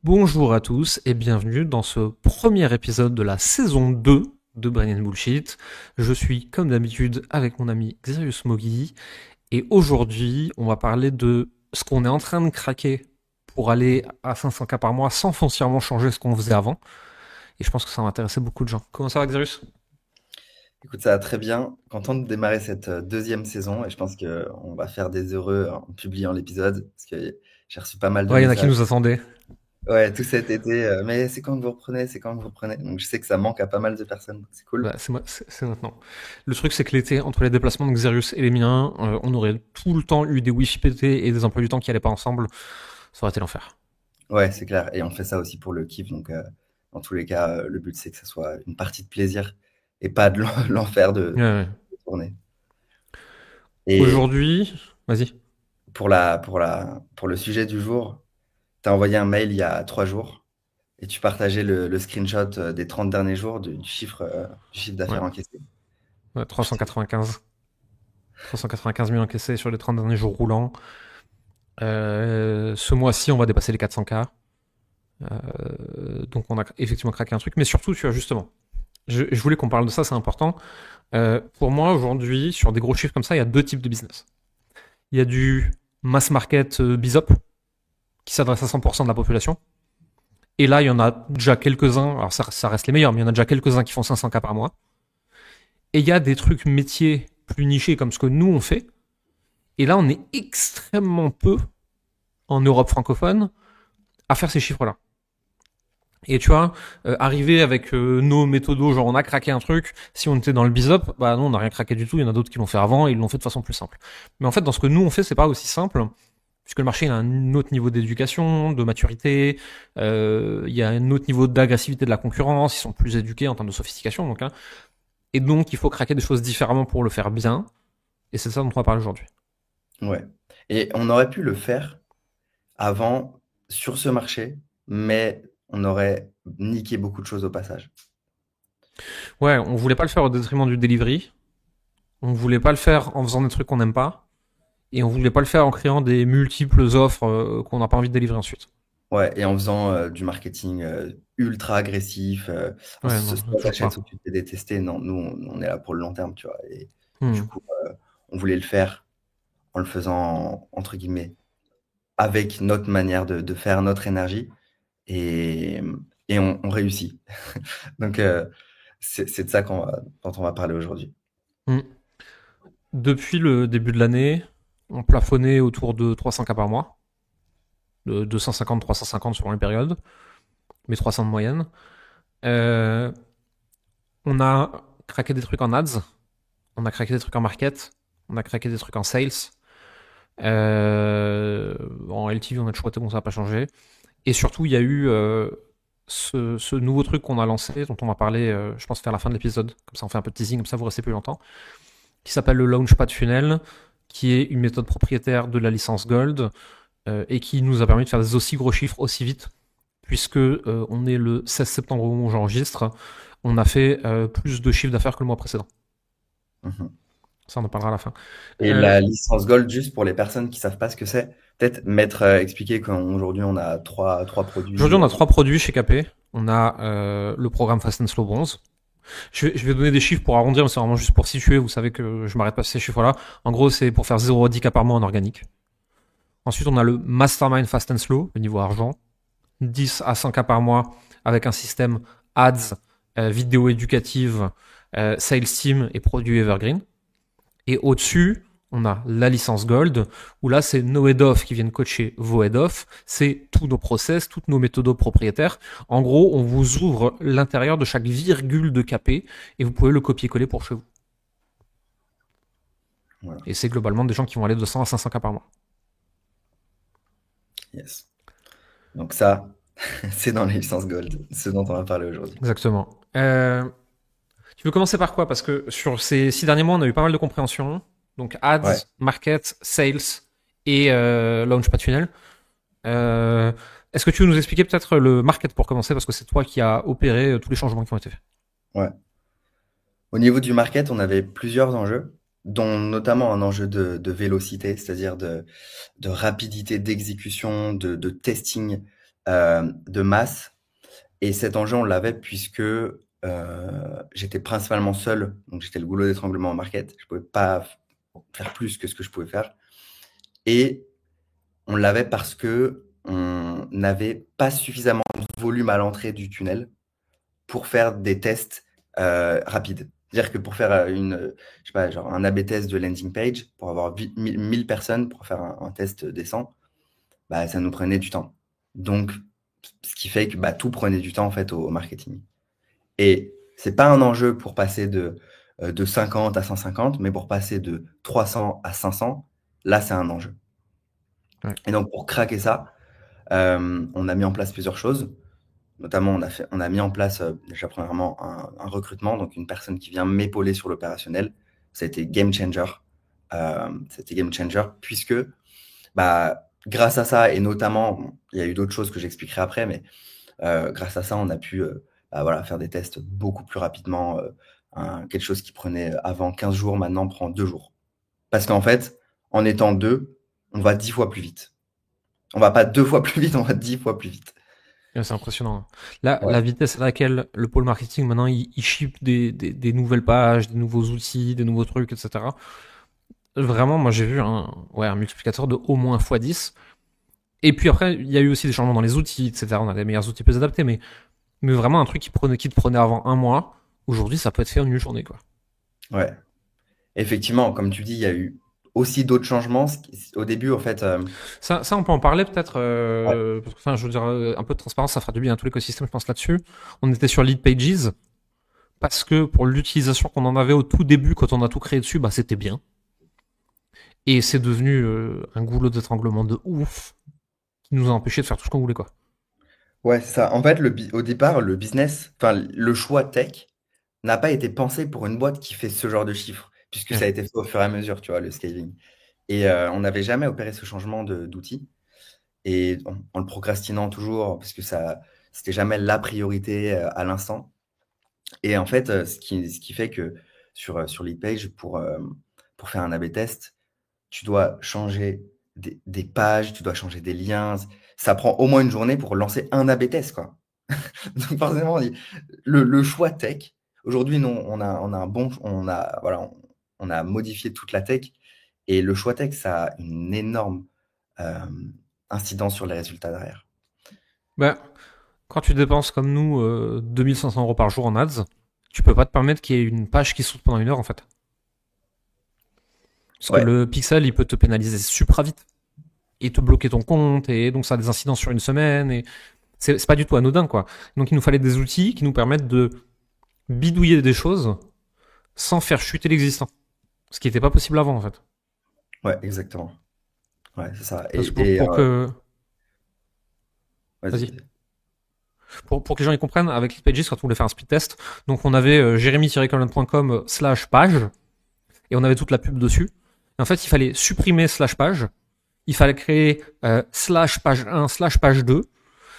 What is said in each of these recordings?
Bonjour à tous et bienvenue dans ce premier épisode de la saison 2 de Brain and Bullshit. Je suis comme d'habitude avec mon ami Xerius Mogi et aujourd'hui on va parler de ce qu'on est en train de craquer pour aller à 500K par mois sans foncièrement changer ce qu'on faisait avant. Et je pense que ça va intéresser beaucoup de gens. Comment ça va Xerius? Écoute, ça va très bien. Content de démarrer cette deuxième saison et je pense qu'on va faire des heureux en publiant l'épisode parce que j'ai reçu pas mal de Ouais, il y en a qui messages. nous attendaient. Ouais, tout cet été, mais c'est quand que vous reprenez? C'est quand que vous reprenez? Donc je sais que ça manque à pas mal de personnes, donc c'est cool. Bah, c'est maintenant. Le truc, c'est que l'été, entre les déplacements de Xerius et les miens, on aurait tout le temps eu des wifi pétés et des emplois du temps qui allaient pas ensemble. Ça aurait été l'enfer. Ouais, c'est clair. Et on fait ça aussi pour le kiff. Donc dans tous les cas, le but c'est que ça soit une partie de plaisir et pas de l'enfer Ouais, ouais. de tourner. Et Aujourd'hui, vas-y. pour le sujet du jour, t'as envoyé un mail il y a 3 jours. Et tu partageais le screenshot des 30 derniers jours du chiffre Ouais, d'affaires encaissé. ouais, Putain. 395 000 encaissés sur les 30 derniers jours roulants. Ce mois-ci, on va dépasser les 400K. Donc on a effectivement craqué un truc. Mais surtout, tu vois, justement, je voulais qu'on parle de ça, c'est important. Pour moi, aujourd'hui, sur des gros chiffres comme ça, il y a deux types de business. Il y a du mass market BISOP, qui s'adresse à 100% de la population. Et là, il y en a déjà quelques-uns, alors ça reste les meilleurs, mais il y en a déjà quelques-uns qui font 500K par mois. Et il y a des trucs métiers plus nichés comme ce que nous on fait. Et là, on est extrêmement peu en Europe francophone à faire ces chiffres-là. Et tu vois, arriver avec nos méthodos, genre on a craqué un truc, si on était dans le bizop, bah non, on n'a rien craqué du tout, il y en a d'autres qui l'ont fait avant et ils l'ont fait de façon plus simple. Mais en fait, dans ce que nous on fait, c'est pas aussi simple, puisque le marché il a un autre niveau d'éducation, de maturité, il y a un autre niveau d'agressivité de la concurrence, ils sont plus éduqués en termes de sophistication, donc, hein, et donc il faut craquer des choses différemment pour le faire bien, et c'est ça dont on va parler aujourd'hui. Ouais. Et on aurait pu le faire avant sur ce marché, mais on aurait niqué beaucoup de choses au passage. Ouais, on voulait pas le faire au détriment du delivery, on voulait pas le faire en faisant des trucs qu'on n'aime pas, et on voulait pas le faire en créant des multiples offres qu'on n'a pas envie de délivrer ensuite. Ouais, et en faisant du marketing ultra agressif, Ouais, ce non, soit toujours t'achètes pas. ou tu te fais détester, non, nous on est là pour le long terme, tu vois. Et du Hmm. coup, on voulait le faire en le faisant entre guillemets avec notre manière de faire, notre énergie, et, et on réussit. Donc, c'est de ça dont on va parler aujourd'hui. Hmm. Depuis le début de l'année, on plafonnait autour de 300K par mois, de 250-350 selon les périodes, mais 300 de moyenne. Euh, on a craqué des trucs en ads, on a craqué des trucs en market, on a craqué des trucs en sales. En LTV, on a toujours été bon, ça n'a pas changé. Et surtout, il y a eu ce nouveau truc qu'on a lancé, dont on va parler, je pense, vers la fin de l'épisode. Comme ça, on fait un peu de teasing, comme ça, vous restez plus longtemps. Qui s'appelle le Launchpad Funnel, qui est une méthode propriétaire de la licence Gold et qui nous a permis de faire des aussi gros chiffres aussi vite, puisque on est le 16 septembre au moment où j'enregistre. On a fait plus de chiffres d'affaires que le mois précédent. Mhm. Ça, on en parlera à la fin. Et Euh, la licence Gold, juste pour les personnes qui savent pas ce que c'est, peut-être expliquer qu'aujourd'hui on a trois Aujourd'hui, produits. on a trois produits chez KP. On a le programme Fast and Slow Bronze. Je vais donner des chiffres pour arrondir, mais c'est vraiment juste pour situer. Vous savez que je m'arrête pas sur ces chiffres-là. En gros, c'est pour faire 0 à 10K par mois en organique. Ensuite, on a le Mastermind Fast and Slow, le niveau argent. 10 à 100K par mois avec un système ads, vidéo éducative, sales team et produits evergreen. Et au-dessus, on a la licence Gold, où là, c'est nos head-off qui viennent coacher vos head-off. C'est tous nos process, toutes nos méthodos propriétaires. En gros, on vous ouvre l'intérieur de chaque virgule de KP et vous pouvez le copier-coller pour chez vous. Voilà. Et c'est globalement des gens qui vont aller de 100 à 500K par mois. Yes. Donc ça, c'est dans les licences Gold, ce dont on va parler aujourd'hui. Exactement. Tu veux commencer par quoi? Parce que sur ces 6 derniers mois, on a eu pas mal de compréhension. Donc Ouais. ads, market, sales et launchpad funnel. Euh, Est-ce que tu veux nous expliquer peut-être le market pour commencer? Parce que c'est toi qui as opéré tous les changements qui ont été faits. Ouais. Au niveau du market, on avait plusieurs enjeux, dont notamment un enjeu de vélocité, c'est-à-dire de rapidité d'exécution, de testing, de masse. Et cet enjeu, on l'avait puisque j'étais principalement seul, donc j'étais le goulot d'étranglement en market. Je pouvais pas faire plus que ce que je pouvais faire. Et on l'avait parce que on n'avait pas suffisamment de volume à l'entrée du tunnel pour faire des tests rapides. C'est-à-dire que pour faire je sais pas, genre un A/B test de landing page, pour avoir 1000 personnes pour faire un test décent, bah, ça nous prenait du temps. Donc, ce qui fait que bah, tout prenait du temps en fait au marketing. Et c'est pas un enjeu pour passer de 50 à 150, mais pour passer de 300 à 500, là, c'est un enjeu. Ouais. Et donc, pour craquer ça, on a mis en place plusieurs choses. Notamment, on a mis en place déjà premièrement un recrutement, donc une personne qui vient m'épauler sur l'opérationnel. Ça a été game changer. C'était game changer puisque bah, grâce à ça, et notamment, il y a eu d'autres choses que j'expliquerai après, mais grâce à ça, on a pu bah, voilà, faire des tests beaucoup plus rapidement. Quelque chose qui prenait avant 15 jours, maintenant prend 2 jours. Parce qu'en fait, en étant deux, on va 10 fois plus vite. On va pas 2 fois plus vite, on va 10 fois plus vite. Ouais, c'est impressionnant. Là, Ouais, la vitesse à laquelle le pôle marketing, maintenant, il ship des nouvelles pages, des nouveaux outils, des nouveaux trucs, etc. Vraiment, moi, j'ai vu un multiplicateur de au moins x10. Et puis après, il y a eu aussi des changements dans les outils, etc. On a des meilleurs outils plus adaptés, mais vraiment un truc qui te prenait avant un mois, aujourd'hui, ça peut être fait en une journée, quoi. ouais. Effectivement, comme tu dis, il y a eu aussi d'autres changements. Au début, en fait, Ça, on peut en parler peut-être, ouais, parce que, enfin, je veux dire, un peu de transparence, ça fera du bien à tout l'écosystème, je pense, là-dessus. On était sur Lead Pages, parce que pour l'utilisation qu'on en avait au tout début, quand on a tout créé dessus, bah, c'était bien. Et c'est devenu un goulot d'étranglement de ouf, qui nous a empêché de faire tout ce qu'on voulait, quoi. ouais, c'est ça. En fait, au départ, le business, enfin, le choix tech n'a pas été pensé pour une boîte qui fait ce genre de chiffres, puisque ça Ouais. a été fait au fur et à mesure, tu vois, le scaling. Et on n'avait jamais opéré ce changement d'outil. Et en le procrastinant toujours, parce que ça, c'était jamais la priorité à l'instant. Et en fait, ce qui fait que sur Leadpage, pour faire un A/B test, tu dois changer des pages, tu dois changer des liens. Ça prend au moins une journée pour lancer un A/B test, quoi. Donc forcément, le choix tech, aujourd'hui, nous, on a un bon, voilà, on a modifié toute la tech. Et le choix tech, ça a une énorme euh, incidence sur les résultats derrière. Ben, quand tu dépenses comme nous 2500 euros par jour en ads, tu peux pas te permettre qu'il y ait une page qui saute pendant une heure, en fait. Parce que Ouais, le pixel, il peut te pénaliser super vite. Et te bloquer ton compte, et donc ça a des incidences sur une semaine, et c'est pas du tout anodin, quoi. Donc il nous fallait des outils qui nous permettent de bidouiller des choses sans faire chuter l'existant. Ce qui n'était pas possible avant, en fait. ouais, exactement. Ouais, c'est ça. Parce que pour que. Vas-y, Vas-y. vas-y. Pour que les gens y comprennent, avec Leadpages, quand on voulait faire un speed test, donc on avait jeremy-colon.com/page, et on avait toute la pub dessus. Et en fait, il fallait supprimer slash page, il fallait créer slash page 1, slash page 2.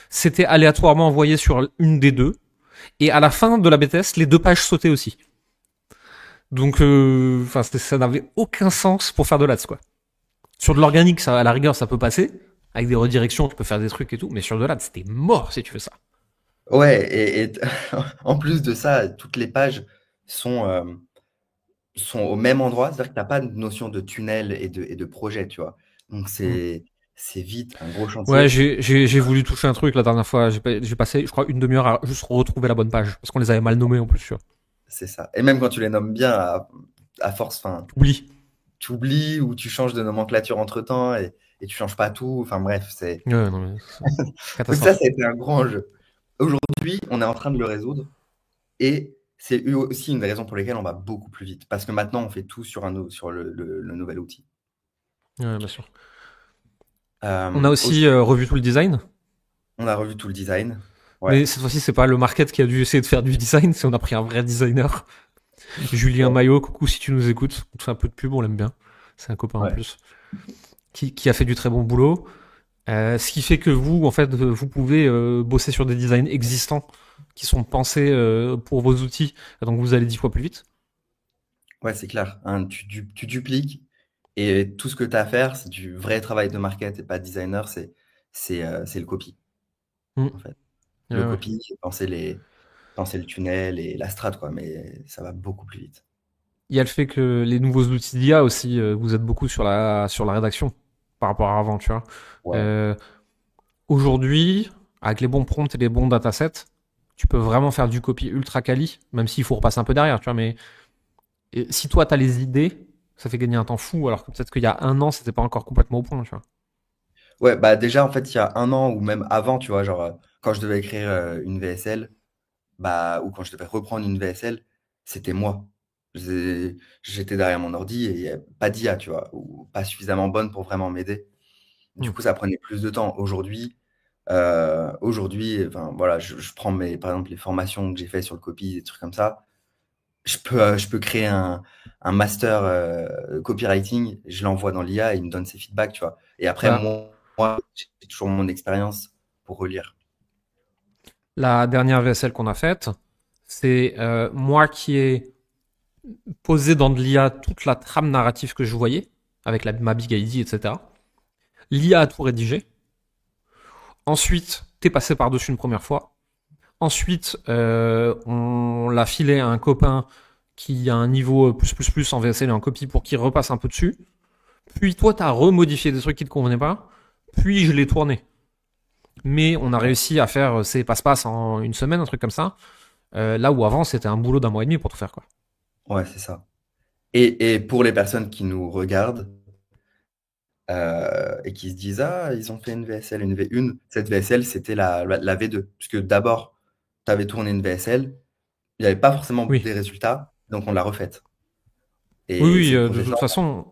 C'était aléatoirement envoyé sur une des deux. Et à la fin de la B-test, les deux pages sautaient aussi. Donc, ça n'avait aucun sens pour faire de l'ads, quoi. Sur de l'organique, ça, à la rigueur, ça peut passer. Avec des redirections, tu peux faire des trucs et tout. Mais sur de l'ads, c'était mort si tu fais ça. Ouais, en plus de ça, toutes les pages sont, sont au même endroit, c'est-à-dire que tu as pas de notion de tunnel et de projet, tu vois. Donc Mm. c'est vite un gros Ouais, chantier, j'ai voulu toucher un truc la dernière fois. J'ai passé, je crois, une demi-heure à juste retrouver la bonne page. Parce qu'on les avait mal nommés en plus, tu vois. c'est ça. Et même quand tu les nommes bien, à force, enfin, Oublie. tu oublies ou tu changes de nomenclature entre-temps et tu changes pas tout. Enfin bref, c'est Ouais, non, mais donc ça catastrophe. a été un grand enjeu. Aujourd'hui, on est en train de le résoudre et c'est aussi une des raisons pour lesquelles on va beaucoup plus vite parce que maintenant on fait tout sur sur le nouvel outil. Ouais, bien sûr. On a Aussi, aussi revu tout le design. on a revu tout le design. Ouais. Mais cette fois-ci, c'est pas le market qui a dû essayer de faire du design, c'est on a pris un vrai designer. Julien Ouais. Maillot, coucou si tu nous écoutes. On te fait un peu de pub, on l'aime bien. C'est un copain en Ouais. plus. Qui a fait du très bon boulot. Ce qui fait que vous, en fait, vous pouvez bosser sur des designs existants qui sont pensés pour vos outils. Donc vous allez 10 fois plus vite. Ouais, c'est clair, hein, tu dupliques et tout ce que tu as à faire, c'est du vrai travail de market et pas de designer, c'est le copy. Mm. en fait. Le Ouais, ouais. copy, c'est penser le tunnel et la strat, quoi, mais ça va beaucoup plus vite. Il y a le fait que les nouveaux outils d'IA aussi, vous êtes beaucoup sur la rédaction par rapport à avant, tu vois. Ouais. Euh, Aujourd'hui, avec les bons prompts et les bons datasets, tu peux vraiment faire du copy ultra quali, même s'il faut repasser un peu derrière, tu vois. Mais si toi, t'as les idées, ça fait gagner un temps fou, alors que peut-être qu'il y a un an, c'était pas encore complètement au point, tu vois. Ouais, bah déjà, en fait, il y a un an ou même avant, tu vois, genre, quand je devais écrire une VSL, bah, ou quand je devais reprendre une VSL, c'était moi. J'étais derrière mon ordi et il y a pas d'IA, tu vois, ou pas suffisamment bonne pour vraiment m'aider. Du Hmm. coup, ça prenait plus de temps. Aujourd'hui, enfin, voilà, je prends par exemple, les formations que j'ai fait sur le copy, des trucs comme ça. Je peux créer un master copywriting, je l'envoie dans l'IA et il me donne ses feedbacks, tu vois. Et après, Bah, moi, j'ai toujours mon expérience pour relire. la dernière VSL qu'on a faite, c'est moi qui ai posé dans de l'IA toute la trame narrative que je voyais, avec ma Big ID, etc. L'IA a tout rédigé. Ensuite, t'es passé par-dessus une première fois. Ensuite, on l'a filé à un copain qui a un niveau plus en VSL et en copie pour qu'il repasse un peu dessus. Puis toi, t'as remodifié des trucs qui te convenaient pas. Puis je l'ai tourné. Mais on a Ouais, réussi à faire ces passe-passe en une semaine, un truc comme ça. Là où avant, c'était un boulot d'un mois et demi pour tout faire, quoi. ouais, c'est ça. Et pour les personnes qui nous regardent et qui se disent, ah, ils ont fait une VSL, une V1, cette VSL, c'était la V2. Puisque d'abord, tu avais tourné une VSL, il n'y avait pas forcément Oui. des résultats, donc on l'a refaite. Oui, Et oui, ce de toute process-là, façon.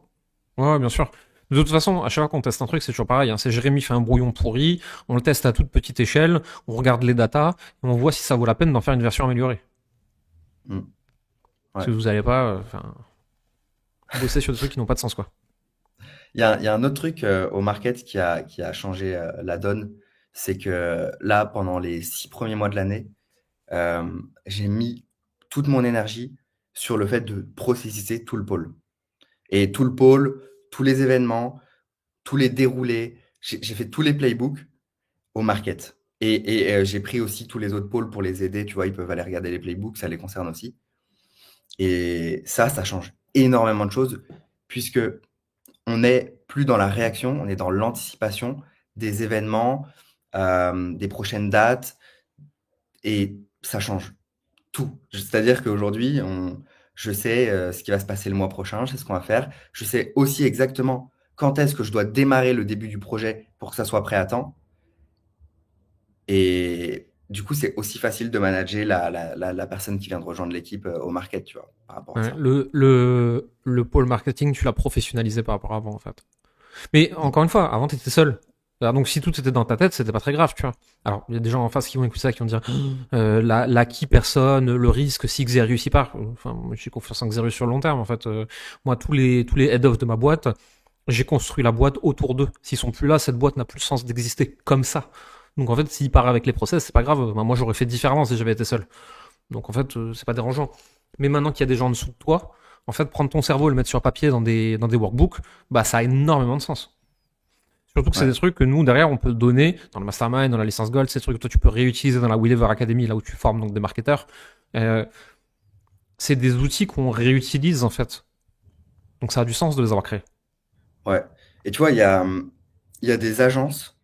Ouais, ouais, bien sûr. De toute façon, à chaque fois qu'on teste un truc, c'est toujours pareil, hein. C'est Jérémy fait un brouillon pourri, on le teste à toute petite échelle, on regarde les datas, et on voit si ça vaut la peine d'en faire une version améliorée. Parce ouais. que vous allez pas, bosser sur des trucs qui n'ont pas de sens, quoi. Il y a un autre truc au market qui a changé la donne, c'est que là, pendant les 6 premiers mois de l'année, j'ai mis toute mon énergie sur le fait de processiser tout le pôle. Et tout le pôle, tous les événements, tous les déroulés, j'ai fait tous les playbooks au market. Et j'ai pris aussi tous les autres pôles pour les aider, tu vois, ils peuvent aller regarder les playbooks, ça les concerne aussi. Et ça change énormément de choses, puisque on n'est plus dans la réaction, on est dans l'anticipation des événements, des prochaines dates, et ça change tout. C'est-à-dire qu'aujourd'hui, je sais ce qui va se passer le mois prochain, je sais ce qu'on va faire. Je sais aussi exactement quand est-ce que je dois démarrer le début du projet pour que ça soit prêt à temps. Et du coup, c'est aussi facile de manager la personne qui vient de rejoindre l'équipe au market, tu vois, par rapport à Ouais, ça. le pôle marketing, tu l'as professionnalisé par rapport à avant, en fait. Mais Mm. encore une fois, avant, t'étais seul. Alors, donc, si tout était dans ta tête, c'était pas très grave, tu vois. Alors, il y a des gens en face qui vont écouter ça, qui vont dire, l'acquis personne, le risque, si Xer réussit pas. Enfin, moi, j'ai confiance en Xer sur le long terme, en fait. Moi, tous les head-off de ma boîte, j'ai construit la boîte autour d'eux. S'ils sont plus là, cette boîte n'a plus le sens d'exister comme ça. Donc, en fait, s'ils partent avec les process, c'est pas grave. Ben, moi, j'aurais fait différemment si j'avais été seul. Donc, en fait, c'est pas dérangeant. Mais maintenant qu'il y a des gens en dessous de toi, en fait, prendre ton cerveau et le mettre sur papier dans des workbooks, bah, ça a énormément de sens. Surtout que c'est Ouais, des trucs que nous, derrière, on peut donner dans le mastermind, dans la licence Gold, c'est des trucs que toi, tu peux réutiliser dans la Wheeler Academy, là où tu formes donc des marketeurs. Euh, c'est des outils qu'on réutilise, en fait. Donc ça a du sens de les avoir créés. ouais. Et tu vois, il y a des agences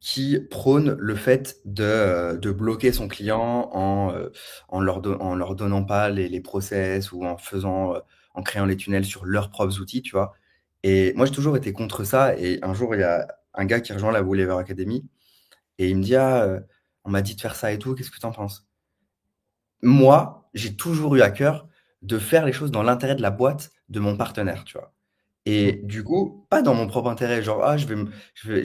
qui prônent le fait de bloquer son client en leur donnant pas les process ou en créant les tunnels sur leurs propres outils, tu vois. Et moi, j'ai toujours été contre ça. Et un jour, il y a un gars qui rejoint la Wheeler Academy et il me dit, ah, on m'a dit de faire ça et tout, qu'est-ce que tu en penses? Moi, j'ai toujours eu à cœur de faire les choses dans l'intérêt de la boîte de mon partenaire, tu vois. Mm. Et du coup, pas dans mon propre intérêt, genre, ah, je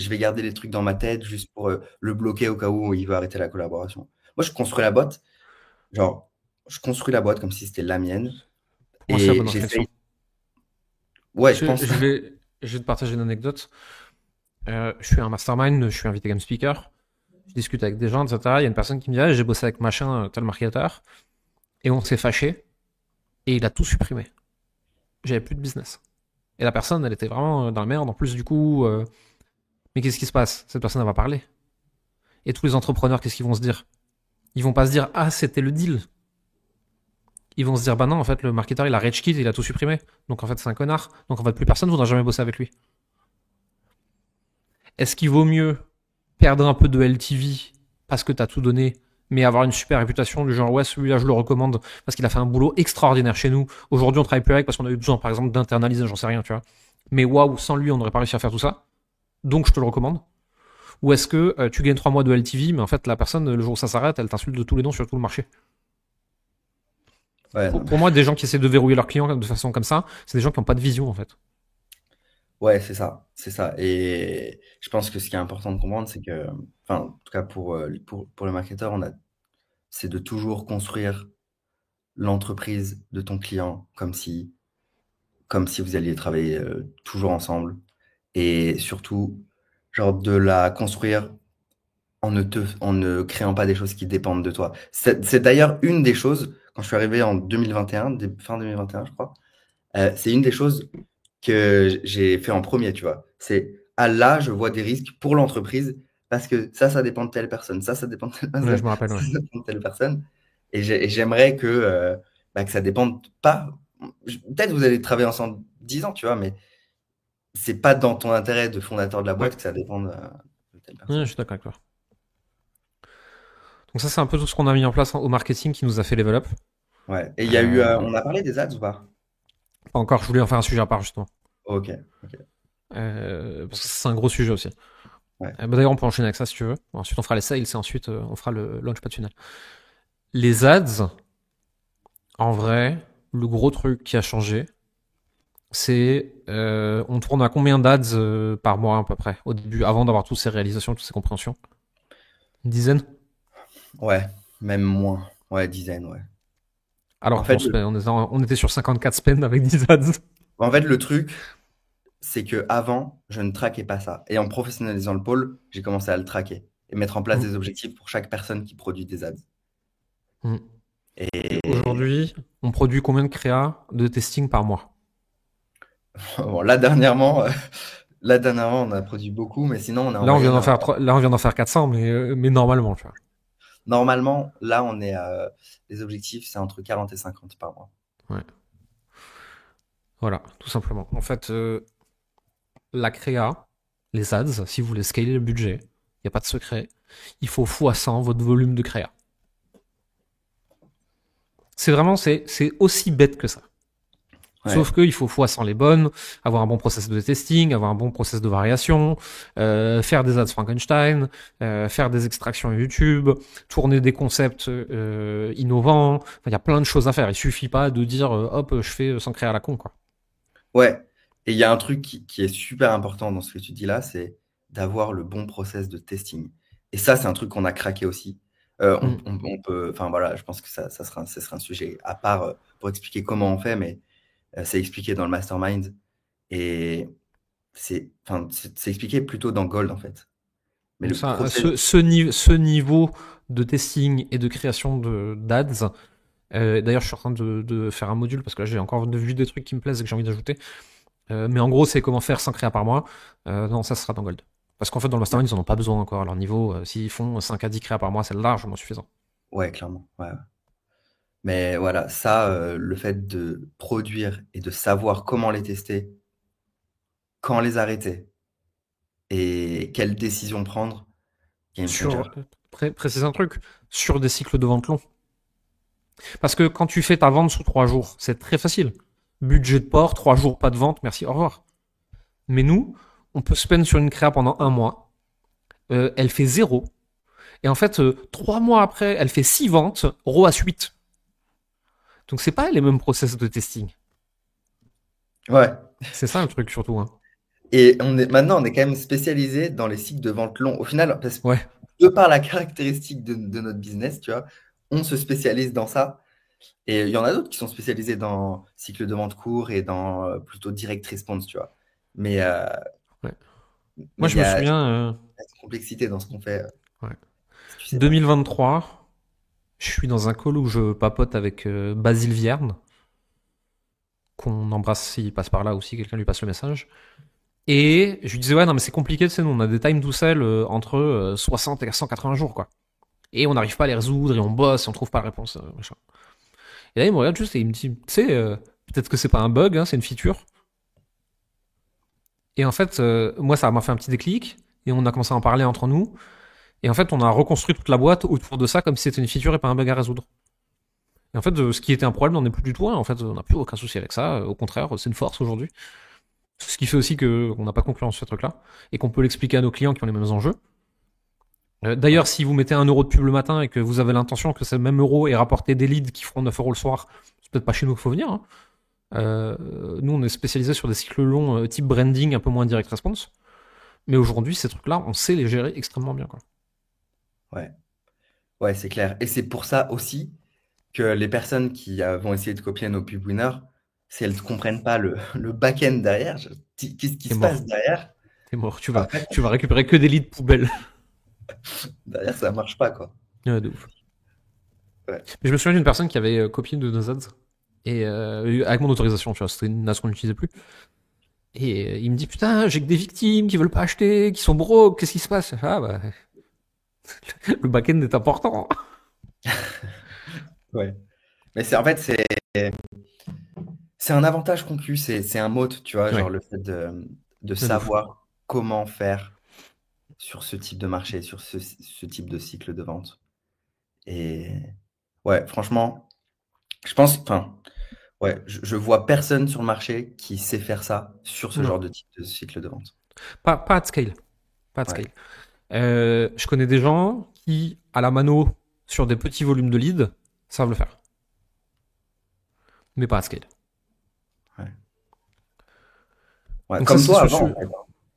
vais garder les trucs dans ma tête juste pour le bloquer au cas où il veut arrêter la collaboration. Moi, je construis la boîte, genre, je construis la boîte comme si c'était la mienne Pour moi, c'est la et bonne j'essaye. réflexion. Ouais, je Je, pense. je vais te partager une anecdote. Je suis un mastermind, je suis invité comme speaker. Je discute avec des gens, etc. Il y a une personne qui me dit, ah, j'ai bossé avec machin, tel marketeur. Et on s'est fâché. Et il a tout supprimé. J'avais plus de business. Et la personne, elle était vraiment dans la merde. En plus, du coup, mais qu'est-ce qui se passe? Cette personne, elle va parler. Et tous les entrepreneurs, qu'est-ce qu'ils vont se dire? Ils vont pas se dire, ah, c'était le deal. Ils vont se dire, bah non, en fait, le marketeur, il a rage quit, il a tout supprimé. Donc en fait, c'est un connard. Donc en fait, plus personne ne voudra jamais bosser avec lui. Est-ce qu'il vaut mieux perdre un peu de LTV parce que t'as tout donné, mais avoir une super réputation du genre, ouais, celui-là, je le recommande parce qu'il a fait un boulot extraordinaire chez nous. Aujourd'hui, on travaille plus avec parce qu'on a eu besoin, par exemple, d'internaliser, j'en sais rien, tu vois. Mais waouh, sans lui, on n'aurait pas réussi à faire tout ça. Donc, je te le recommande. Ou est-ce que tu gagnes 3 mois de LTV, mais en fait, la personne, le jour où ça s'arrête, elle t'insulte de tous les noms sur tout le marché. Ouais, non, Pour moi, des gens qui essaient de verrouiller leurs clients de façon comme ça, c'est des gens qui n'ont pas de vision, en fait. ouais, c'est ça, c'est ça. Et je pense que ce qui est important de comprendre, c'est que, enfin, en tout cas pour le marketeur, c'est de toujours construire l'entreprise de ton client comme si vous alliez travailler toujours ensemble. Et surtout, genre de la construire en ne créant pas des choses qui dépendent de toi. C'est d'ailleurs une des choses, quand je suis arrivé en 2021, fin 2021, je crois, c'est une des choses que j'ai fait en premier, tu vois. C'est, ah là, je vois des risques pour l'entreprise parce que ça dépend de telle personne, ça dépend de telle Ouais, je personne, me rappelle, ouais. ça dépend de telle personne. Et j'aimerais que ça dépende pas. Peut-être vous allez travailler ensemble 10 ans, tu vois, mais c'est pas dans ton intérêt de fondateur de la Ouais, boîte que ça dépende de telle ouais, je personne. suis d'accord avec toi. Donc ça, c'est un peu tout ce qu'on a mis en place au marketing qui nous a fait level up. Ouais. Et il y a eu, Euh, on a parlé des ads ou pas? Pas encore, je voulais en faire un sujet à part, justement. Ok, ok. Parce que c'est un gros sujet aussi. Ouais. Bah, d'ailleurs, on peut enchaîner avec ça si tu veux. Ensuite, on fera les sales et ensuite, on fera le launchpad final. Les ads, en vrai, le gros truc qui a changé, c'est on tourne à combien d'ads par mois à peu près au début, avant d'avoir toutes ces réalisations, toutes ces compréhensions? Une dizaine? Ouais, même moins. Ouais, dizaines, ouais. En Alors fait, on était sur 54 spends avec 10 ads. le truc, c'est que avant, je ne traquais pas ça. Et en professionnalisant le pôle, j'ai commencé à le traquer et mettre en place Mm, des objectifs pour chaque personne qui produit des ads. mm. Et Et aujourd'hui, on produit combien de créas de testing par mois? bon, là dernièrement, on a produit beaucoup, mais sinon, on est en Là, on vient moyenne. d'en faire là, on vient d'en faire 400, mais normalement, tu vois. Normalement, là, les objectifs, c'est entre 40 et 50 par mois. Ouais. Voilà, tout simplement. En fait, la créa, les ads, si vous voulez scaler le budget, il n'y a pas de secret. Il faut x100 votre volume de créa. C'est vraiment, c'est aussi bête que ça. Ouais, Sauf qu'il faut x100 les bonnes, avoir un bon process de testing, avoir un bon process de variation, faire des ads Frankenstein, faire des extractions YouTube, tourner des concepts innovants. Enfin, il y a plein de choses à faire. Il suffit pas de dire hop, je fais sans créer à la con, quoi. ouais. Et il y a un truc qui est super important dans ce que tu dis là, c'est d'avoir le bon process de testing. Et ça, c'est un truc qu'on a craqué aussi. Mm. On peut, enfin voilà, je pense que ça sera un sujet à part pour expliquer comment on fait, mais c'est expliqué dans le mastermind et c'est expliqué plutôt dans Gold en fait. Mais Donc le ça, process, ce niveau de testing et de création d'ads. D'ailleurs, je suis en train de faire un module parce que là, j'ai encore vu des trucs qui me plaisent et que j'ai envie d'ajouter. Mais en gros, c'est comment faire 5 créas par mois. Non, ça sera dans Gold. Parce qu'en fait, dans le mastermind, ils en ont pas besoin encore à leur niveau. S'ils font 5 à 10 créas par mois, c'est largement suffisant. ouais, clairement. Ouais, ouais. Mais voilà, ça, le fait de produire et de savoir comment les tester, quand les arrêter et quelles décisions prendre, game changer. Sur, précise un truc, sur des cycles de vente longs. Parce que quand tu fais ta vente sous 3 jours, c'est très facile. Budget de port, 3 jours, pas de vente, merci, au revoir. Mais nous, on peut spend sur une créa pendant un mois. Elle fait 0. Et en fait, 3 mois après, elle fait 6 ventes, ROAS 8. Donc c'est pas les mêmes process de testing. Ouais. C'est ça le truc surtout. Hein. Et maintenant, on est quand même spécialisé dans les cycles de vente longs. Au final, parce que Ouais. de par la caractéristique de notre business, tu vois, on se spécialise dans ça. Et il y en a d'autres qui sont spécialisés dans cycle de vente court et dans plutôt direct response, tu vois. Mais Ouais. Moi mais je me souviens, il y a une complexité dans ce qu'on fait, ouais. si tu sais pas. 2023, je suis dans un call où je papote avec Basile Vierne, qu'on embrasse s'il passe par là ou si quelqu'un lui passe le message. Et je lui disais, ouais, non, mais c'est compliqué, tu sais, nous, on a des time to sell entre 60 et 180 jours, quoi. Et on n'arrive pas à les résoudre, et on bosse, et on trouve pas la réponse, machin. Et là, il me regarde juste et il me dit, tu sais, peut-être que c'est pas un bug, hein, c'est une feature. Et en fait, moi, ça m'a fait un petit déclic, et on a commencé à en parler entre nous. Et en fait, on a reconstruit toute la boîte autour de ça comme si c'était une feature et pas un bug à résoudre. Et en fait, ce qui était un problème n'en est plus du tout un. En fait, on n'a plus aucun souci avec ça. Au contraire, c'est une force aujourd'hui. Ce qui fait aussi qu'on n'a pas de concurrence sur ce truc-là et qu'on peut l'expliquer à nos clients qui ont les mêmes enjeux. D'ailleurs, Ouais. si vous mettez 1 euro de pub le matin et que vous avez l'intention que ce même euro ait rapporté des leads qui feront 9 euros le soir, c'est peut-être pas chez nous qu'il faut venir. Hein. Nous, on est spécialisé sur des cycles longs type branding, un peu moins direct response. Mais aujourd'hui, ces trucs-là, on sait les gérer extrêmement bien. Quoi. Ouais. Ouais, c'est clair. Et c'est pour ça aussi que les personnes qui vont essayer de copier nos pub winners, si elles ne comprennent pas le back-end derrière, qu'est-ce qui T'es se passe mort. derrière? T'es mort. En fait, Tu vas récupérer que des leads poubelles. derrière, ça marche pas, quoi. Ouais, de ouf. Ouais. Mais je me souviens d'une personne qui avait copié de nos ads. Et avec mon autorisation, tu vois, c'était une NAS qu'on n'utilisait plus. Et il me dit, putain, j'ai que des victimes qui veulent pas acheter, qui sont broke, qu'est-ce qui se passe? Ah bah, le back-end est important. Ouais. Mais c'est en fait, c'est un avantage concu, c'est un mot, tu vois, Ouais, genre le fait de de ouf. savoir comment faire sur ce type de marché, sur ce type de cycle de vente. Et ouais, franchement, je pense, enfin, ouais, je vois personne sur le marché qui sait faire ça sur ce Non, genre de type de cycle de vente. pas at scale. Pas at Ouais, scale. Je connais des gens qui, à la mano, sur des petits volumes de leads, savent le faire. Mais pas at scale. ouais. Ouais, Donc ça, comme c'est toi sûr. avant, en fait.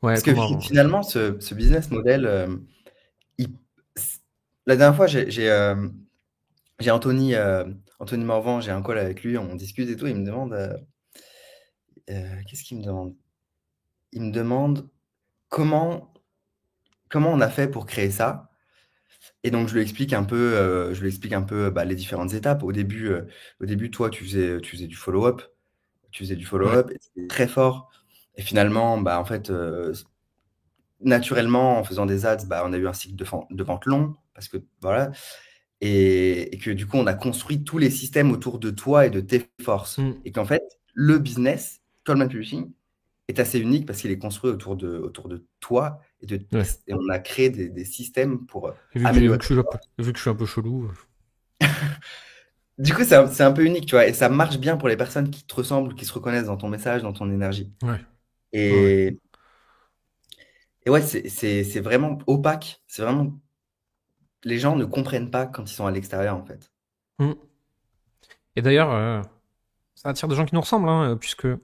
Ouais, Parce que comment avant. Ouais. finalement, ce business model, il- la dernière fois, j'ai Anthony, Anthony Morvan, j'ai un call avec lui, on discute et tout, il me demande, qu'est-ce qu'il me demande? Il me demande comment, comment on a fait pour créer ça. Et donc, je lui explique un peu bah, les différentes étapes. Au début, toi, tu faisais du follow-up, tu faisais du Ouais. follow-up, et c'était très fort. Et finalement, bah, en fait, naturellement, en faisant des ads, bah, on a eu un cycle de vente long, parce que voilà, et que du coup, on a construit tous les systèmes autour de toi et de tes forces. Mm. Et qu'en fait, le business, Coleman Publishing, est assez unique parce qu'il est construit autour de toi Ouais. et on a créé des systèmes pour Et améliorer. vu que je suis un peu chelou. Du coup, c'est un peu unique, tu vois, et ça marche bien pour les personnes qui te ressemblent, qui se reconnaissent dans ton message, dans ton énergie. Ouais. Ouais. Et, et ouais, c'est vraiment opaque. C'est vraiment, les gens ne comprennent pas quand ils sont à l'extérieur, en fait. Mm. Et d'ailleurs, ça attire des gens qui nous ressemblent, hein, puisque là,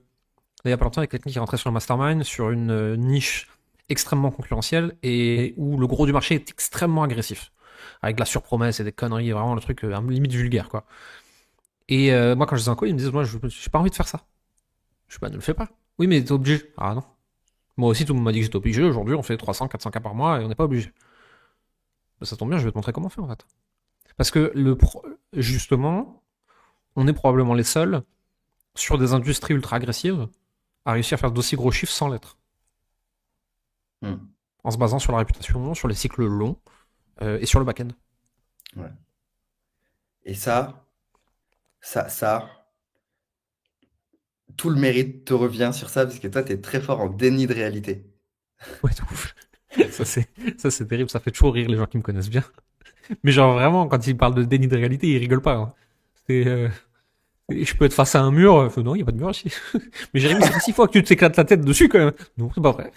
il y a pas longtemps, il y a quelqu'un qui est rentré sur le mastermind sur une niche extrêmement concurrentielle et où le gros du marché est extrêmement agressif. Avec de la surpromesse et des conneries, vraiment le truc limite vulgaire, quoi. Et moi, quand je les en call, ils me disent, moi, j'ai pas envie de faire ça. Je sais pas, ne le fais pas. Oui, mais t'es obligé. Ah non. Moi aussi, tout le monde m'a dit que j'étais obligé. Aujourd'hui, on fait 300, 400 cas par mois et on n'est pas obligé. Bah, ça tombe bien, je vais te montrer comment faire, en fait. Parce que justement, on est probablement les seuls sur des industries ultra agressives à réussir à faire d'aussi gros chiffres sans l'être. Hmm. En se basant sur la réputation, sur les cycles longs et sur le back-end. Ouais. Et ça, tout le mérite te revient sur ça parce que toi, tu es très fort en déni de réalité. Ouais, de ouf. Ça, c'est terrible. Ça fait toujours rire les gens qui me connaissent bien. Mais genre, vraiment, quand ils parlent de déni de réalité, ils rigolent pas. Hein. C'est, je peux être face à un mur. Non, il n'y a pas de mur ici. Mais Jérémy, ça fait 6 fois que tu t'éclates la tête dessus quand même. Non, c'est pas vrai.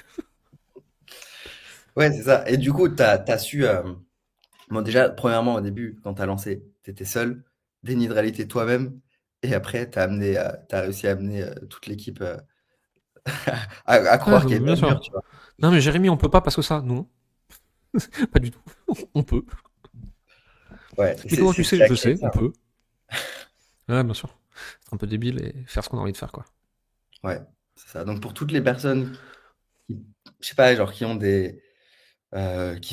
Ouais, c'est ça. Et du coup, tu as su. Bon, déjà, premièrement, au début, quand tu as lancé, tu étais seul, déni de réalité toi-même. Et après, t'as réussi à amener toute l'équipe à Ah, croire bah, qu'il n'y avait bien pas de mur, sûr. tu vois. Non, mais Jérémy, on peut pas parce que ça. Non, pas du tout. On peut. Ouais, et Mais comment tu c'est ce sais? qui a Je créé sais, on ça. peut. Ouais, bien sûr. Être un peu débile et faire ce qu'on a envie de faire, quoi. Ouais, c'est ça. Donc, pour toutes les personnes qui, je sais pas, genre, qui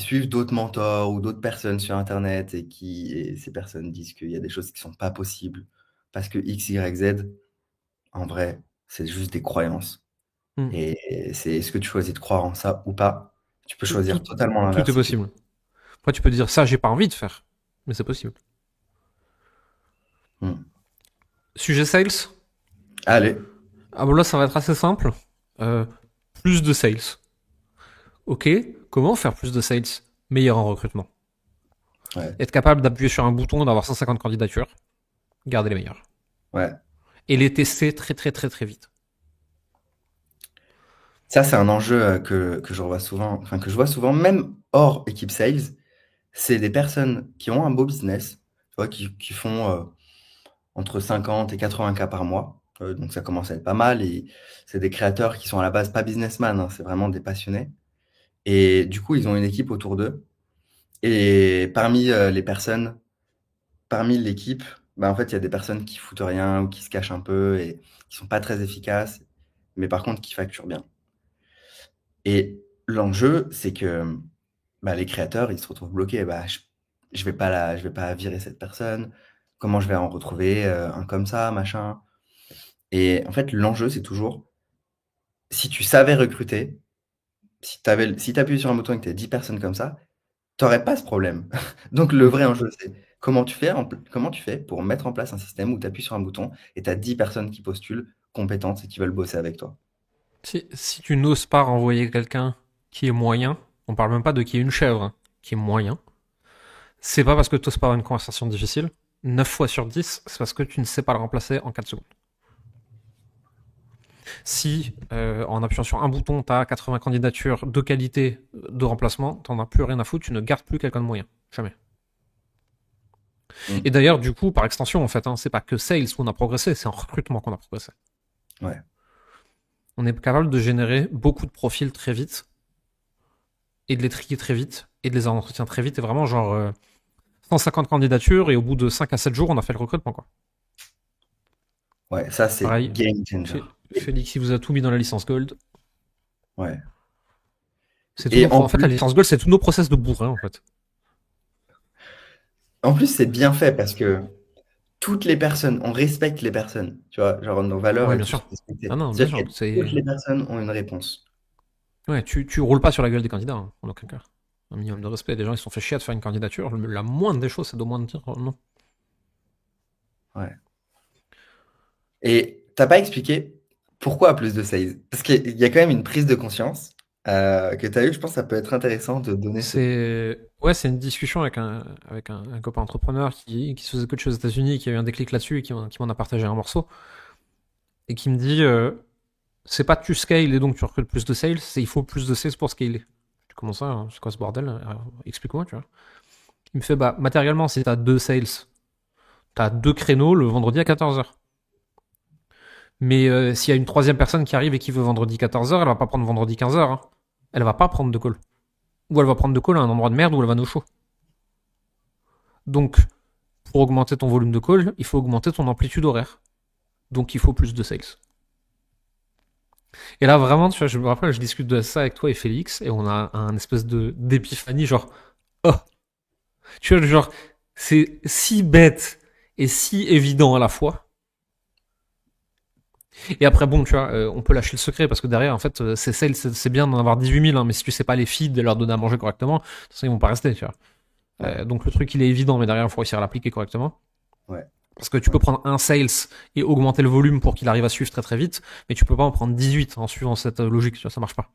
suivent d'autres mentors ou d'autres personnes sur Internet et ces personnes disent qu'il y a des choses qui sont pas possibles parce que X, Y, Z, en vrai, c'est juste des croyances. Hmm. Et c'est est-ce que tu choisis de croire en ça ou pas? Tu peux Tout, choisir tout, totalement tout est l'inverse. possible. Après, tu peux dire ça, j'ai pas envie de faire. Mais c'est possible. Hmm. Sujet sales. Allez, Ah bon, là, ça va être assez simple. Euh, plus de sales. Ok, comment faire plus de sales? Meilleur en recrutement. ouais, Être capable d'appuyer sur un bouton, d'avoir 150 candidatures, garder les meilleurs. ouais. Et les tester très très très très vite. Ça, c'est un enjeu que je revois souvent, enfin que je vois souvent, même hors équipe sales. C'est des personnes qui ont un beau business, tu vois, qui font entre 50 et 80 cas par mois. Donc ça commence à être pas mal. Et c'est des créateurs qui sont à la base pas businessmen, hein, c'est vraiment des passionnés. Et du coup, ils ont une équipe autour d'eux. Et parmi les personnes, parmi l'équipe, bah, en fait, il y a des personnes qui foutent rien ou qui se cachent un peu et qui sont pas très efficaces, mais par contre qui facturent bien. Et l'enjeu, c'est que bah, les créateurs, ils se retrouvent bloqués. Bah, je vais pas virer cette personne. Comment je vais en retrouver un comme ça, machin. Et en fait, l'enjeu, c'est toujours, si tu savais recruter, si t'appuies sur un bouton et que tu as 10 personnes comme ça, t'aurais pas ce problème. Donc, le Mm. vrai enjeu, c'est comment tu fais pour mettre en place un système où tu appuies sur un bouton et tu as 10 personnes qui postulent, compétentes et qui veulent bosser avec toi. Si tu n'oses pas renvoyer quelqu'un qui est moyen, on parle même pas de qui est une chèvre, hein, qui est moyen, c'est pas parce que tu n'oses pas avoir une conversation difficile. 9 fois sur 10, c'est parce que tu ne sais pas le remplacer en 4 secondes. Si en appuyant sur un bouton, tu as 80 candidatures de qualité de remplacement, t'en as plus rien à foutre, tu ne gardes plus quelqu'un de moyen. Jamais. Et Mm. d'ailleurs, du coup, par extension, en fait, hein, c'est pas que sales où on a progressé, c'est en recrutement qu'on a progressé. Ouais. On est capable de générer beaucoup de profils très vite et de les trier très vite et de les avoir en entretien très vite et vraiment genre 150 candidatures et au bout de 5 à 7 jours, on a fait le recrutement quoi. Ouais, ça, c'est Pareil, game changer. Félix, il vous a tout mis dans la licence Gold. Ouais. C'est tout Et nos en fait, la licence Gold, c'est tous nos process de bourrin en fait. en plus, c'est bien fait parce que toutes les personnes, on respecte les personnes, tu vois, genre nos valeurs Ouais, et bien tout sont sûr. Ah respectées. non, bien C'est-à-dire sûr. que toutes C'est les personnes ont une réponse. ouais, tu roules pas sur la gueule des candidats hein, en aucun cas. Un minimum de respect. Les gens ils se sont fait chier à te faire une candidature. La moindre des choses, c'est d'au moins de dire non. Ouais. Et t'as pas expliqué pourquoi plus de sales? Parce qu'il y a quand même une prise de conscience que tu as eue. Je pense que ça peut être intéressant de donner ce. C'est une discussion avec un copain entrepreneur qui se faisait coach aux États-Unis, qui a eu un déclic là-dessus et qui m'en a partagé un morceau et qui me dit c'est pas tu scales et donc tu recrutes plus de sales, c'est il faut plus de sales pour scaler. Je dis comment ça, hein, c'est quoi ce bordel? Explique-moi, tu vois. Il me fait bah matériellement si t'as deux sales, t'as deux créneaux le vendredi à 14h. Mais s'il y a une troisième personne qui arrive et qui veut vendredi 14h, elle va pas prendre vendredi 15h. Hein. Elle va pas prendre de call. Ou elle va prendre de call à un endroit de merde où elle va no show. Donc, pour augmenter ton volume de call, il faut augmenter ton amplitude horaire. Donc, il faut plus de sales. Et là, vraiment, tu vois, je me rappelle, je discute de ça avec toi et Félix, et on a un espèce d'épiphanie, genre, oh, tu vois, genre, c'est si bête et si évident à la fois. Et après, bon, tu vois, on peut lâcher le secret parce que derrière, en fait, ces sales, c'est bien d'en avoir 18 000, hein, mais si tu sais pas les feeds et leur donner à manger correctement, de toute façon, ils vont pas rester, tu vois. Ouais, Donc le truc, il est évident, mais derrière, il faut réussir à l'appliquer correctement. ouais, Parce que tu peux ouais. prendre un sales et augmenter le volume pour qu'il arrive à suivre très très vite, mais tu peux pas en prendre 18 en suivant cette logique, tu vois, ça marche pas.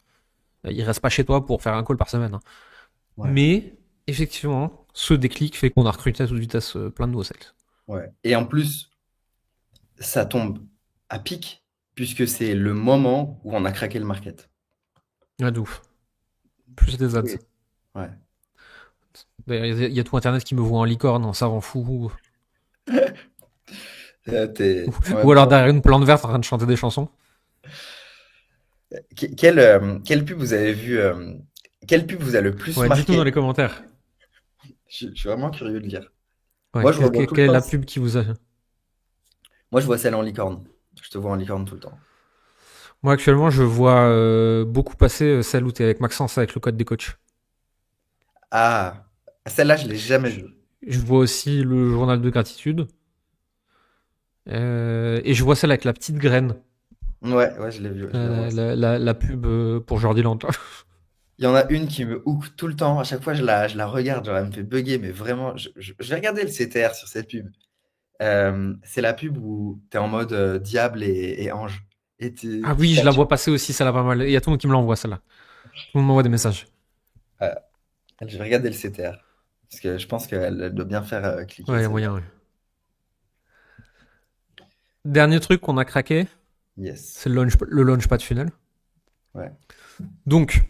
Il reste pas chez toi pour faire un call par semaine. Hein. Ouais, Mais, effectivement, ce déclic fait qu'on a recruté à toute vitesse plein de nouveaux sales. ouais. Et en plus, ça tombe à pic puisque c'est le moment où on a craqué le market. Ouais, de ouf. Plus des ads. Oui. Ouais. D'ailleurs, il y a tout Internet qui me voit en licorne, en savant fou, En ou même alors temps, derrière une plante verte en train de chanter des chansons. quelle pub vous avez vu, quelle pub vous a le plus Ouais, dites-nous dans marqué? les commentaires. Je suis vraiment curieux de lire. Ouais, Moi, je revois tout le quelle est temps. la pub qui vous a... Moi, je vois celle en licorne. Je te vois en licorne tout le temps. Moi, actuellement, je vois beaucoup passer celle où t'es avec Maxence avec le code des coachs. Ah, celle-là, je l'ai jamais Je, vue. je vois aussi le journal de gratitude. Et je vois celle avec la petite graine. Ouais, ouais, je l'ai vu, je le vois. La pub pour Jordi Land. Il y en a une qui me hook tout le temps. À chaque fois, je la regarde, genre, elle me fait bugger, mais vraiment, je vais regarder le CTR sur cette pub. C'est la pub où tu es en mode diable et ange. Et Ah tu oui, je la captures. vois passer aussi, ça l'a pas mal. Il y a tout le monde qui me l'envoie, celle-là. Tout le monde m'envoie des messages. euh, je vais regarder le CTR. Parce que je pense qu'elle doit bien faire cliquer Ouais, il y a celle-là. moyen, ouais. Dernier truc qu'on a craqué, Yes. c'est le launchpad funnel. Ouais. Donc,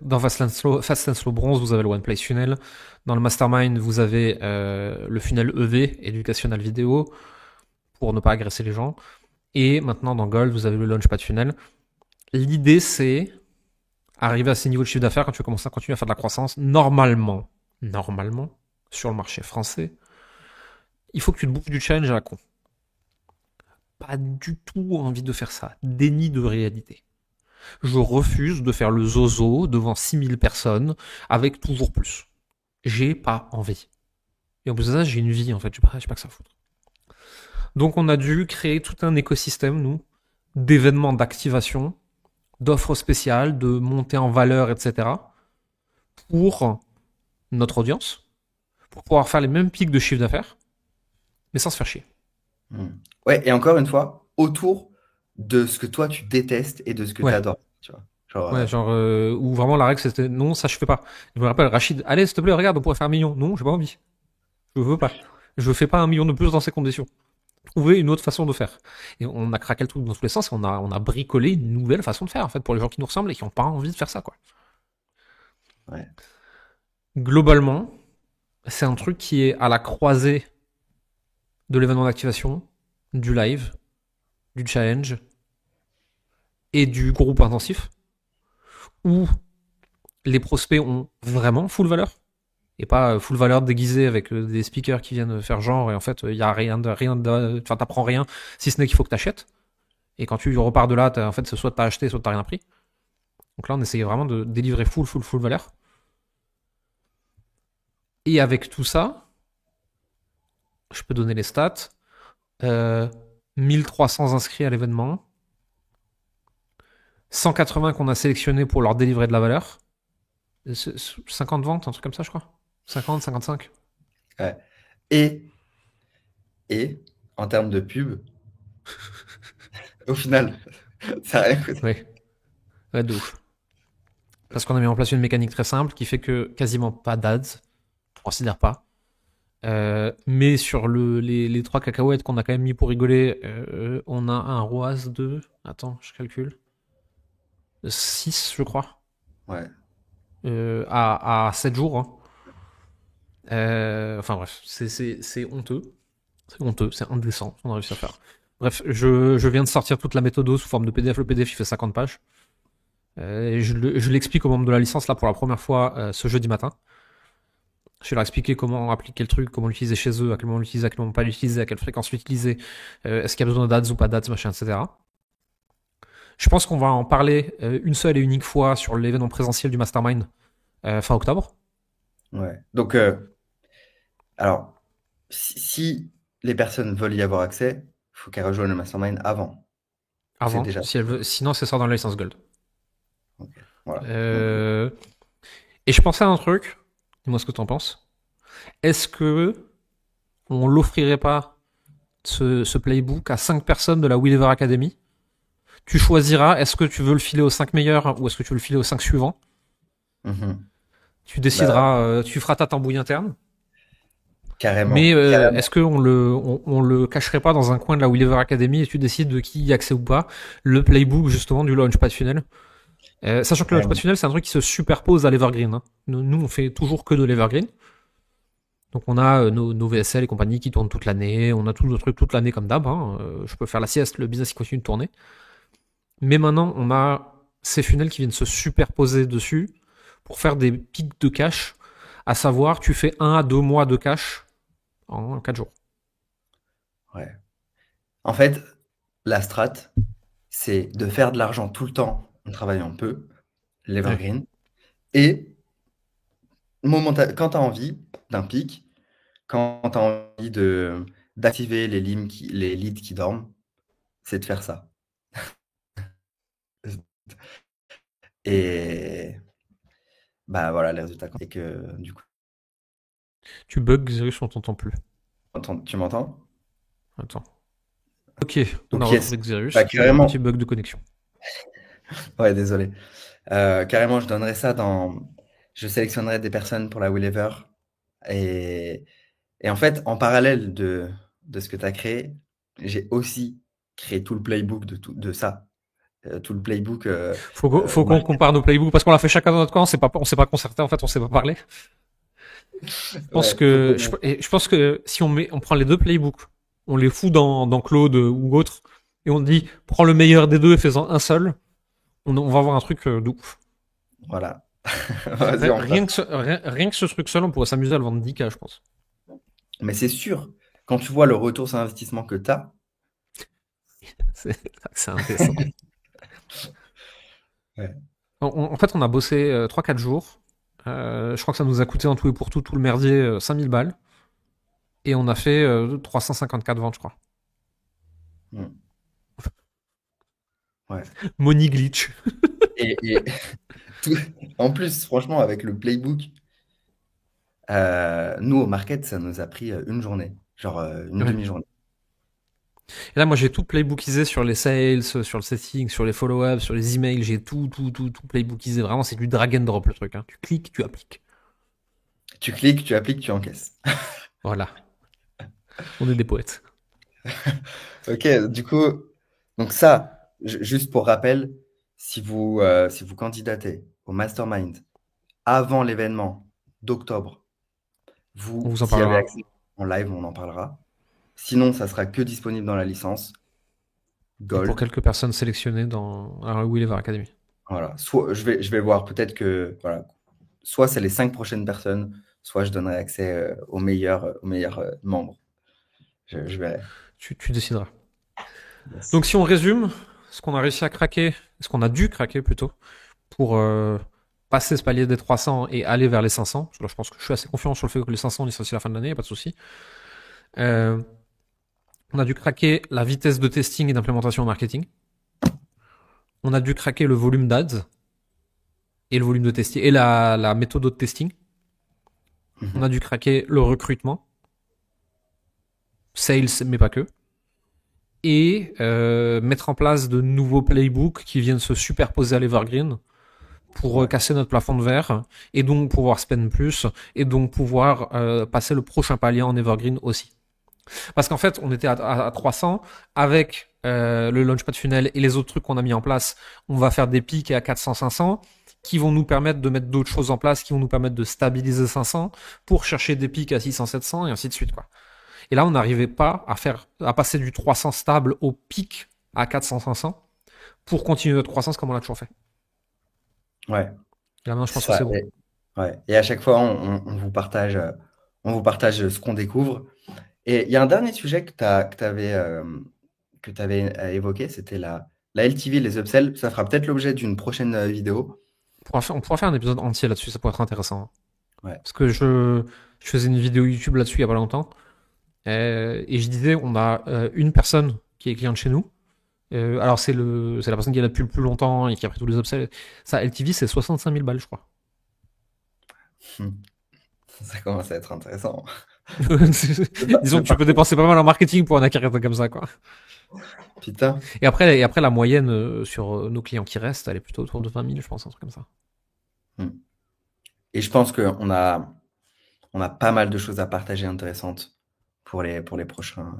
dans Fast and Slow Bronze, vous avez le One Place Funnel. Dans le Mastermind, vous avez le funnel EV, Educational Video, pour ne pas agresser les gens. Et maintenant, dans Gold, vous avez le Launchpad Funnel. L'idée, c'est arriver à ces niveaux de chiffre d'affaires quand tu commences à continuer à faire de la croissance. Normalement, sur le marché français, il faut que tu te bouffes du challenge à la con. Pas du tout envie de faire ça. Déni de réalité. Je refuse de faire le zozo devant 6000 personnes avec toujours plus. J'ai pas envie. Et en plus de ça, j'ai une vie en fait, j'ai pas que ça à foutre. Donc on a dû créer tout un écosystème, nous, d'événements d'activation, d'offres spéciales, de montée en valeur, etc. pour notre audience, pour pouvoir faire les mêmes pics de chiffre d'affaires, mais sans se faire chier. Hmm. Ouais, et encore une fois, autour de ce que toi tu détestes et de ce que tu Ouais, adores. Tu vois. Genre, ouais, genre, où vraiment la règle c'était non, ça je fais pas. Je me rappelle, Rachid, allez, s'il te plaît, regarde, on pourrait faire 1 million. Non, j'ai pas envie. Je veux pas. Je fais pas 1 million de plus dans ces conditions. Trouver une autre façon de faire. Et on a craqué le truc dans tous les sens et on a bricolé une nouvelle façon de faire, en fait, pour les gens qui nous ressemblent et qui ont pas envie de faire ça, quoi. ouais. Globalement, c'est un truc qui est à la croisée de l'événement d'activation, du live, du challenge et du groupe intensif, où les prospects ont vraiment full valeur et pas full valeur déguisée avec des speakers qui viennent faire genre et en fait il y a enfin t'apprends rien si ce n'est qu'il faut que t'achètes et quand tu repars de là en fait soit t'as acheté soit t'as rien pris. Donc là on essayait vraiment de délivrer full valeur et avec tout ça je peux donner les stats. euh, 1300 inscrits à l'événement, 180 qu'on a sélectionnés pour leur délivrer de la valeur. 50 ventes, un truc comme ça, je crois. 50, 55. Ouais. Et, et, en termes de pub, au final, ça n'a rien coûté. Oui, ouais, de ouf. Parce qu'on a mis en place une mécanique très simple qui fait que quasiment pas d'ads, on considère pas. Mais sur les 3 cacahuètes qu'on a quand même mis pour rigoler, on a un ROAS de. Attends, je calcule. 6, je crois. Ouais. À 7 jours. Hein. Enfin bref, c'est honteux. C'est honteux, c'est indécent, on a réussi à faire. Bref, je viens de sortir toute la méthode sous forme de PDF. Le PDF, il fait 50 pages. Je l'explique aux membres de la licence là pour la première fois ce jeudi matin. Je vais leur expliquer comment appliquer le truc, comment l'utiliser chez eux, à quel moment l'utiliser, à quel moment pas l'utiliser, à quelle fréquence l'utiliser, est-ce qu'il y a besoin d'ads ou pas d'ads, machin, etc. Je pense qu'on va en parler une seule et unique fois sur l'événement présentiel du Mastermind fin octobre. Ouais. Donc, alors, si les personnes veulent y avoir accès, il faut qu'elles rejoignent le mastermind avant. C'est Avant, déjà. si elle veut, sinon c'est ça dans la licence Gold. Ok. Voilà. Donc, Euh, et je pensais à un truc, dis-moi ce que t'en penses. Est-ce que on l'offrirait pas ce playbook à 5 personnes de la We Lever Academy? Tu choisiras, est-ce que tu veux le filer aux 5 meilleurs ou est-ce que tu veux le filer aux 5 suivants? mhm. Tu Bah, décideras, tu feras ta tambouille interne. Mais carrément. Carrément. est-ce qu'on on le cacherait pas dans un coin de la We Lever Academy et tu décides de qui y a accès ou pas? Le playbook justement du Launchpad Funnel. Sachant que le Launchpad Carrément. Funnel, c'est un truc qui se superpose à l'Evergreen. Hein. Nous, on fait toujours que de l'Evergreen. Donc on a nos VSL et compagnie qui tournent toute l'année, on a tous nos trucs toute l'année comme d'hab. Hein. Je peux faire la sieste, le business il continue de tourner. Mais maintenant on a ces funnels qui viennent se superposer dessus pour faire des pics de cash, à savoir tu fais 1 à 2 mois de cash en 4 jours. Ouais. En fait, la strat, c'est de faire de l'argent tout le temps en travaillant peu, Ouais. l'evergreen, et quand tu as envie d'un pic, quand tu as envie d'activer les leads qui dorment, c'est de faire ça. Et bah voilà, les résultats. Et que du coup, Tu bugs, Xerius, on t'entend plus. tu m'entends? Attends. Ok, on a Donc yes, retrouvé Xerius. bah Il y a eu un petit carrément. bug de connexion. Ouais, désolé. Carrément, je donnerais ça je sélectionnerais des personnes pour la Wheelever et en fait, en parallèle de ce que tu as créé, j'ai aussi créé tout le playbook de ça. Tout le playbook, Faut qu'on market. compare nos playbooks parce qu'on l'a fait chacun dans notre coin. On s'est pas concerté en fait, on s'est pas parlé. Ouais, faut qu'on Je pense que si on prend les deux playbooks, on les fout dans Claude ou autre, et on dit prends le meilleur des deux et fais-en un seul, on va avoir un truc de ouf. voilà. Vas-y, on fera ça. Rien que ce truc seul, on pourrait s'amuser à le vendre 10K, je pense. Mais c'est sûr, quand tu vois le retour sur investissement que tu as, C'est indécent. ouais. En fait, on a bossé 3-4 jours. Je crois que ça nous a coûté en tout et pour tout, tout le merdier, 5000 balles. Et on a fait 354 ventes, je crois. Mm. Ouais. Money glitch. Et tout- en plus, franchement, avec le playbook, nous, au market, ça nous a pris une journée, genre une Ouais. demi-journée. Et là, moi, j'ai tout playbookisé sur les sales, sur le setting, sur les follow-ups, sur les emails. J'ai tout playbookisé. Vraiment, c'est du drag and drop le truc. Hein. Tu cliques, tu appliques. Tu cliques, tu appliques, tu encaisses. Voilà. On est des poètes. Ok, du coup, donc ça, juste pour rappel, si vous candidatez au mastermind avant l'événement d'octobre, On vous vous en y avez parlera. accès en live, on en parlera. Sinon, ça sera que disponible dans la licence Et pour Gold. quelques personnes sélectionnées dans la Wheelever Academy. Voilà. Soit je vais voir, peut-être que voilà, soit c'est les 5 prochaines personnes, soit je donnerai accès aux meilleurs membres. Je verrai. Tu décideras. Yes. Donc, si on résume, ce qu'on a réussi à craquer, ce qu'on a dû craquer plutôt, pour passer ce palier des 300 et aller vers les 500, parce que là, je pense que je suis assez confiant sur le fait que les 500, on y sera aussi à la fin de l'année, y a pas de souci. Euh, on a dû craquer la vitesse de testing et d'implémentation au marketing. On a dû craquer le volume d'ads et le volume de testing et la méthode de testing. On a Mhm. dû craquer le recrutement, sales, mais pas que. Et mettre en place de nouveaux playbooks qui viennent se superposer à l'Evergreen pour Ouais. casser notre plafond de verre et donc pouvoir spend plus et donc pouvoir passer le prochain palier en Evergreen aussi. Parce qu'en fait, on était à 300 avec le Launchpad Funnel et les autres trucs qu'on a mis en place. On va faire des pics à 400-500 qui vont nous permettre de mettre d'autres choses en place, qui vont nous permettre de stabiliser 500 pour chercher des pics à 600-700 et ainsi de suite, quoi. Et là, on n'arrivait pas à passer du 300 stable au pic à 400-500 pour continuer notre croissance comme on l'a toujours fait. Ouais. Et là, maintenant, je pense C'est que ça. c'est bon. Ouais. Et à chaque fois, on vous partage ce qu'on découvre. Et il y a un dernier sujet que tu avais évoqué, c'était la LTV, les upsells. Ça fera peut-être l'objet d'une prochaine vidéo. On pourra faire un épisode entier là-dessus, ça pourrait être intéressant. Ouais. Parce que je faisais une vidéo YouTube là-dessus il y a pas longtemps. Et je disais, on a une personne qui est cliente chez nous. Alors, c'est la personne qui est là depuis le plus longtemps et qui a pris tous les upsells. Sa LTV, c'est 65 000 balles, je crois. Ça commence à être intéressant. Disons que tu peux dépenser pas mal en marketing pour un acquérir comme ça, quoi. Putain. Et après la moyenne sur nos clients qui restent, elle est plutôt autour de 20 000, je pense, un truc comme ça. Hmm. Et je pense on a pas mal de choses à partager intéressantes pour les prochains,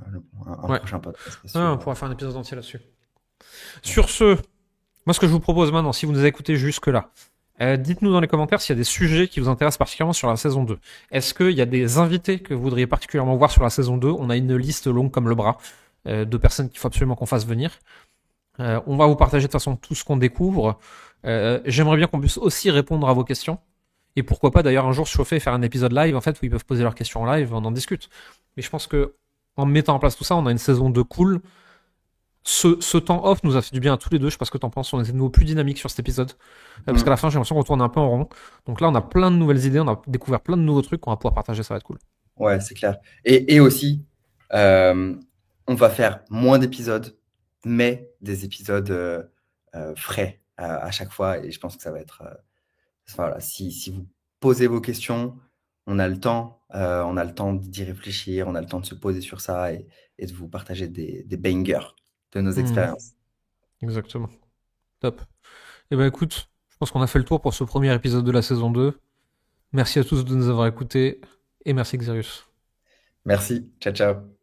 un Ouais. prochain podcast Ouais, sur. on pourra faire un épisode entier là-dessus. Sur ce, moi, ce que je vous propose maintenant, si vous nous avez écouté jusque-là, dites-nous dans les commentaires s'il y a des sujets qui vous intéressent particulièrement sur la saison 2. Est-ce qu'il y a des invités que vous voudriez particulièrement voir sur la saison 2? On a une liste longue comme le bras de personnes qu'il faut absolument qu'on fasse venir. On va vous partager de toute façon tout ce qu'on découvre. J'aimerais bien qu'on puisse aussi répondre à vos questions. Et pourquoi pas d'ailleurs un jour chauffer, faire un épisode live en fait où ils peuvent poser leurs questions en live, on en discute. Mais je pense que en mettant en place tout ça, on a une saison 2 cool. Ce temps off nous a fait du bien à tous les deux. Je sais pas ce que t'en penses. On était de nouveau plus dynamique sur cet épisode. Parce qu'à Hmm. la fin, j'ai l'impression qu'on tourne un peu en rond. Donc là, on a plein de nouvelles idées. On a découvert plein de nouveaux trucs qu'on va pouvoir partager. Ça va être cool. Ouais, c'est clair. Et aussi, euh, on va faire moins d'épisodes, mais des épisodes frais. à chaque fois. Et je pense que ça va être, voilà, si vous posez vos questions, on a le temps d'y réfléchir, on a le temps de se poser sur ça et de vous partager des bangers de nos Hmm, expériences. exactement. Top. Eh ben écoute, je pense qu'on a fait le tour pour ce premier épisode de la saison 2. Merci à tous de nous avoir écoutés et merci Xerius. Merci, ciao ciao.